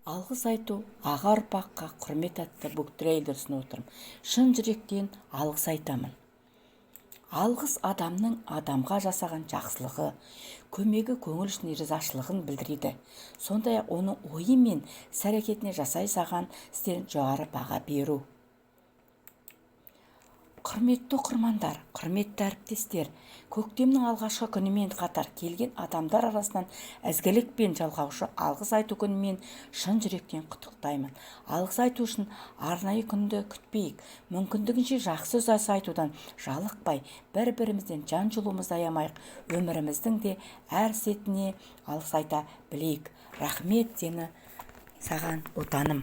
Алғыс айту аға ұрпаққа құрмет атты бүктірелді ұсынып отырмын. Шын жүректен алғыс айтамын. Алғыс адамның адамға жасаған жақсылығы, көмегі көңіл үшін ризашылығын білдіреді. Сондай-ақ оның ойы мен іс-әрекетіне жасай саған істерін жоғары баға беру. Құрметті оқырмандар, құрметті әріптестер, көктемнің алғашқы күнімен қатар келген адамдар арасынан ізгілік пен жалғаушы алғыс айту күнімен шын жүректен құттықтаймын. Алғыс айту үшін арнайы күнді күтпейік, мүмкіндігінше жақсы сөз айтудан жалықпай, бір-бірімізден жан жылуымызды аямайық, өміріміздің де әр сәтіне алғыс айта білейік. Рахмет сені саған отаным.